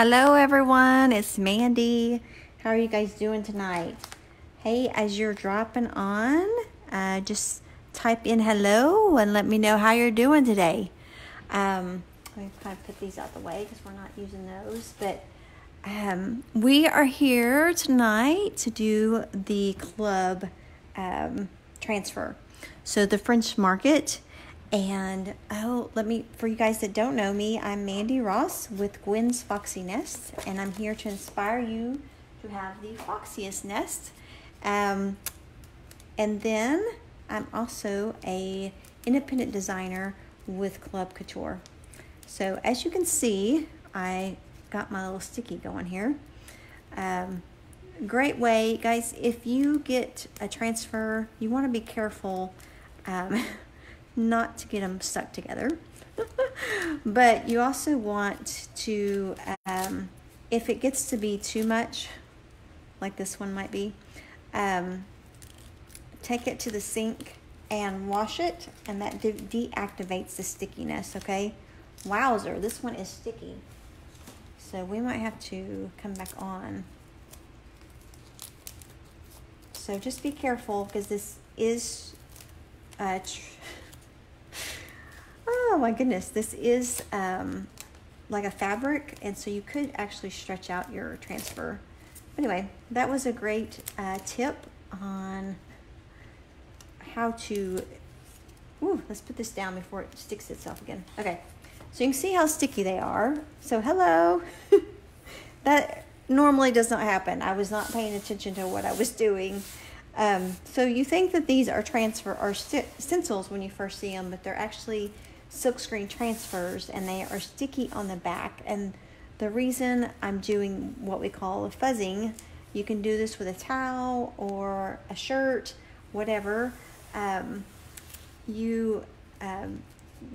Hello everyone, it's Mandy. How are you guys doing tonight? Hey, as you're dropping on, just type in hello and let me know how you're doing today. Let me kind of put these out the way because we're not using those. But we are here tonight to do the club transfer. So the French Market. And for you guys that don't know me, I'm Mandy Ross with Gwen's Foxy Nest, and I'm here to inspire you to have the foxiest nest. And then I'm also a independent designer with Chalk Couture. So as you can see, I got my little sticky going here. Great way, guys, if you get a transfer, you want to be careful not to get them stuck together. But you also want to, if it gets to be too much, like this one might be, take it to the sink and wash it, and that deactivates the stickiness, okay? Wowzer, this one is sticky. So we might have to come back on. So just be careful because this is oh my goodness, this is like a fabric, and so you could actually stretch out your transfer. Anyway, that was a great tip on how to, let's put this down before it sticks itself again. Okay, so you can see how sticky they are. So hello. That normally does not happen. I was not paying attention to what I was doing. So you think that these are stencils when you first see them, but they're actually silkscreen transfers, and they are sticky on the back. And the reason I'm doing what we call a fuzzing, you can do this with a towel or a shirt, whatever. You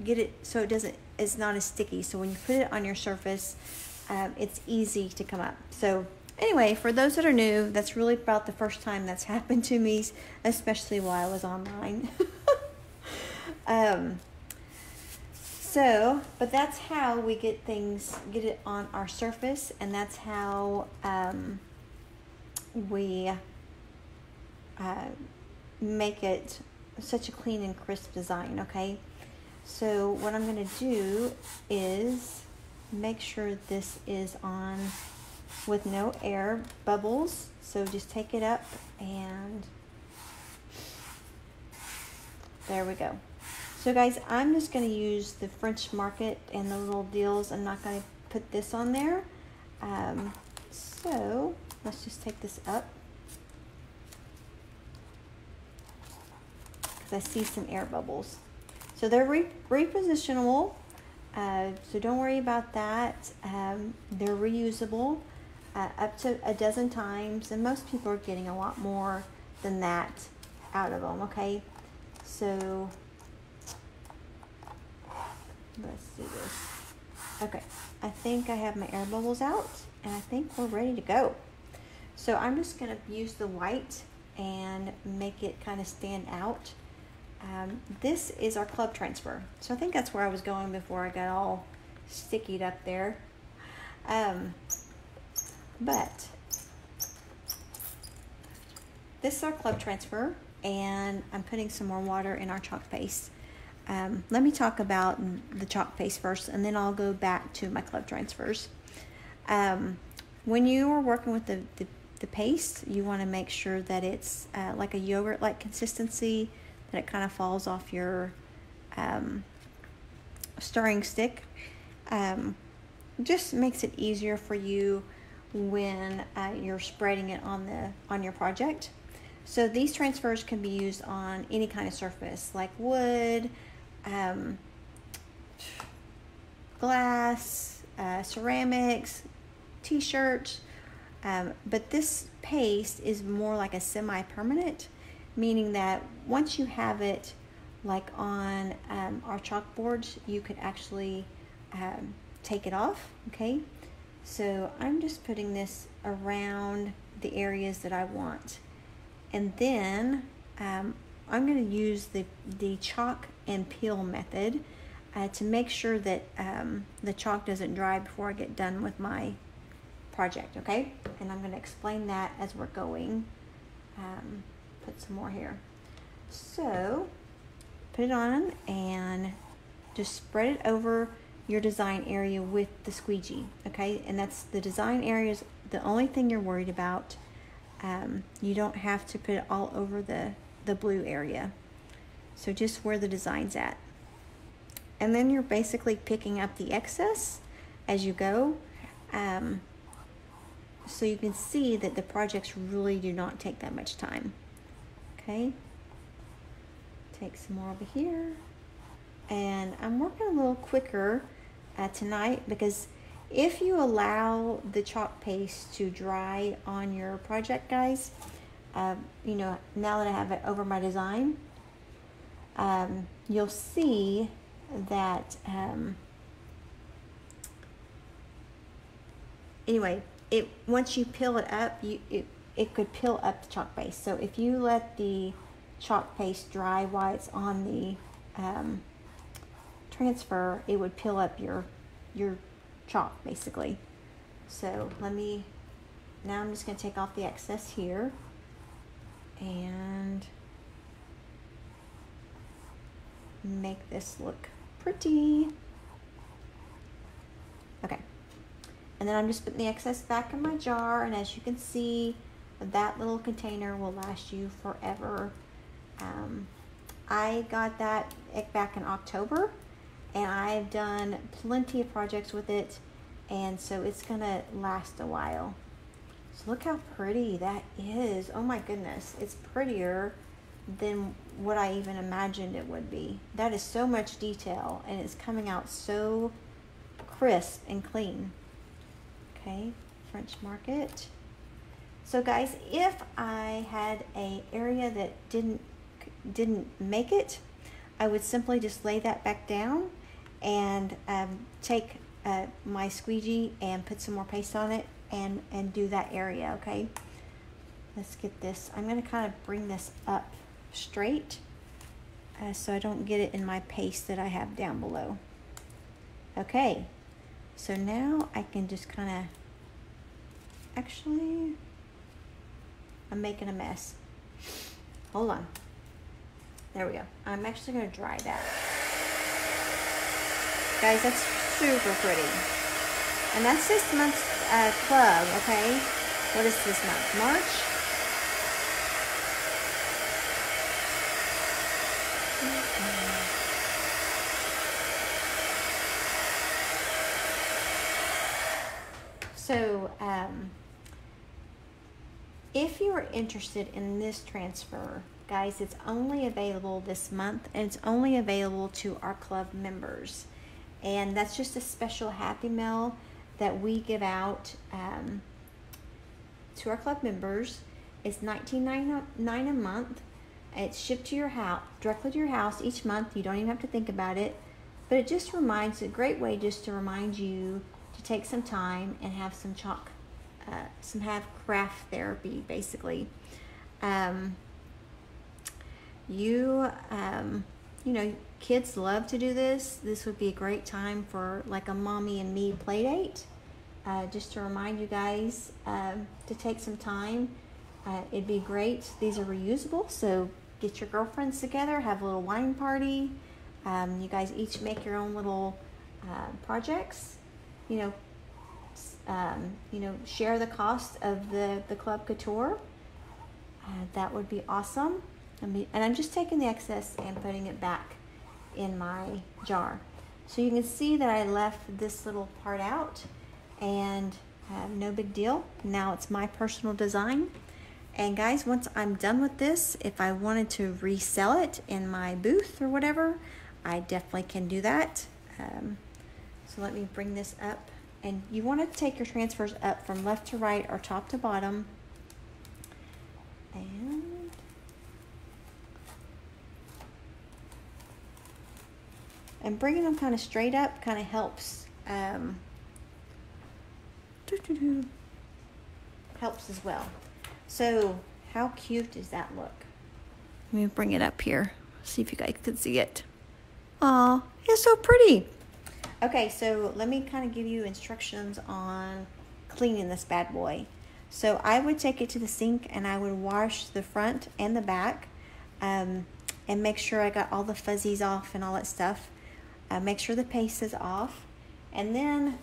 get it so it's not as sticky. So when you put it on your surface, it's easy to come up. So anyway, for those that are new, that's really about the first time that's happened to me, especially while I was online. But that's how we get it on our surface, and that's how we make it such a clean and crisp design, okay? So what I'm going to do is make sure this is on with no air bubbles. So just take it up, and there we go. So guys, I'm just going to use the French Market and the little deals. I'm not going to put this on there. So let's just take this up, because I see some air bubbles. So they're repositionable. So don't worry about that. They're reusable up to a dozen times, and most people are getting a lot more than that out of them, okay? So let's do this. Okay, I think I have my air bubbles out, and I think we're ready to go. So I'm just going to use the white and make it kind of stand out. This is our club transfer. So I think that's where I was going before I got all stickied up there. But this is our club transfer, and I'm putting some more water in our chalk paste. Let me talk about the chalk paste first, and then I'll go back to my club transfers. When you are working with the paste, you want to make sure that it's like a yogurt-like consistency, that it kind of falls off your stirring stick. Just makes it easier for you when you're spreading it on your project. So these transfers can be used on any kind of surface, like wood, glass, ceramics, t-shirts, but this paste is more like a semi-permanent, meaning that once you have it like on our chalkboards, you could actually take it off, okay? So I'm just putting this around the areas that I want. And then I'm going to use the chalk and peel method to make sure that the chalk doesn't dry before I get done with my project, okay? And I'm going to explain that as we're going. Put some more here. So put it on and just spread it over your design area with the squeegee, okay? And that's the design area is the only thing you're worried about. You don't have to put it all over the blue area. So just where the design's at. And then you're basically picking up the excess as you go. So you can see that the projects really do not take that much time. Okay, take some more over here. And I'm working a little quicker tonight because if you allow the chalk paste to dry on your project, guys, you know, now that I have it over my design, you'll see that, anyway, once you peel it up, it could peel up the chalk paste. So if you let the chalk paste dry while it's on the transfer, it would peel up your chalk basically. So now I'm just going to take off the excess here and make this look pretty. Okay. And then I'm just putting the excess back in my jar, and as you can see, that little container will last you forever. I got that back in October, and I've done plenty of projects with it, and so it's gonna last a while. So look how pretty that is. Oh my goodness, it's prettier than what I even imagined it would be. That is so much detail, and it's coming out so crisp and clean. Okay, French market. So guys, if I had an area that didn't make it, I would simply just lay that back down and take my squeegee and put some more paste on it and do that area. Okay, let's get this. I'm going to kind of bring this up straight so I don't get it in my paste that I have down below. Okay, so now I can just kind of, actually, I'm making a mess. Hold on. There we go. I'm actually going to dry that. Guys, that's super pretty. And that's this month's club, okay? What is this month? March? So, if you are interested in this transfer, guys, it's only available this month, and it's only available to our club members. And that's just a special Happy Mail that we give out to our club members. It's $19.99 a month. It's shipped to your house, directly to your house each month. You don't even have to think about it. But it just reminds, a great way just to remind you to take some time and have some chalk, have craft therapy, basically. You know, kids love to do this. This would be a great time for like a mommy and me play date. Just to remind you guys to take some time. It'd be great. These are reusable, so get your girlfriends together, have a little wine party. You guys each make your own little projects. You know, share the cost of the Chalk Couture. That would be awesome. And I'm just taking the excess and putting it back in my jar. So you can see that I left this little part out, and no big deal. Now it's my personal design. And guys, once I'm done with this, if I wanted to resell it in my booth or whatever, I definitely can do that. So let me bring this up. And you want to take your transfers up from left to right or top to bottom. And bringing them kind of straight up kind of helps. Helps as well. So how cute does that look? Let me bring it up here. See if you guys can see it. Aw, it's so pretty. Okay, so let me kind of give you instructions on cleaning this bad boy. So I would take it to the sink and I would wash the front and the back, and make sure I got all the fuzzies off and all that stuff. Make sure the paste is off. And then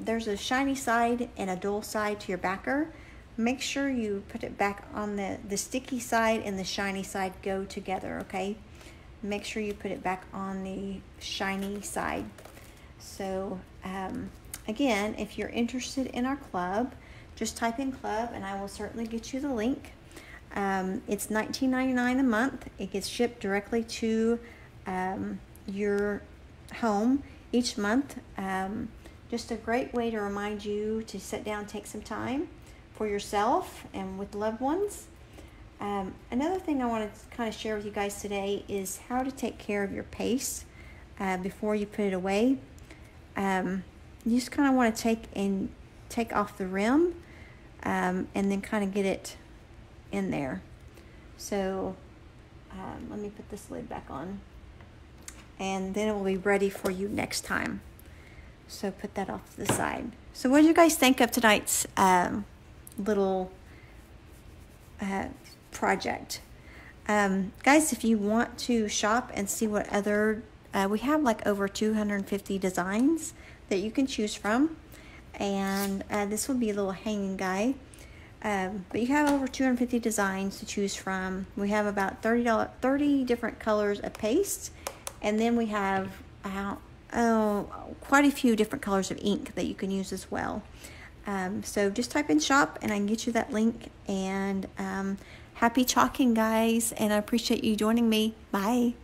there's a shiny side and a dull side to your backer. Make sure you put it back on the sticky side and the shiny side go together, okay? Make sure you put it back on the shiny side. So again, if you're interested in our club, just type in club and I will certainly get you the link. It's $19.99 a month. It gets shipped directly to your home each month. Just a great way to remind you to sit down, take some time for yourself and with loved ones. Another thing I want to kind of share with you guys today is how to take care of your paste before you put it away. You just kind of want to take off the rim and then kind of get it in there. So let me put this lid back on, and then it will be ready for you next time. So put that off to the side. So what did you guys think of tonight's little project? Guys, if you want to shop and see what other we have like over 250 designs that you can choose from, and this will be a little hanging guy, but you have over 250 designs to choose from. We have about 30 different colors of paste, and then we have quite a few different colors of ink that you can use as well. So just type in shop and I can get you that link. And happy chalking, guys, and I appreciate you joining me. Bye.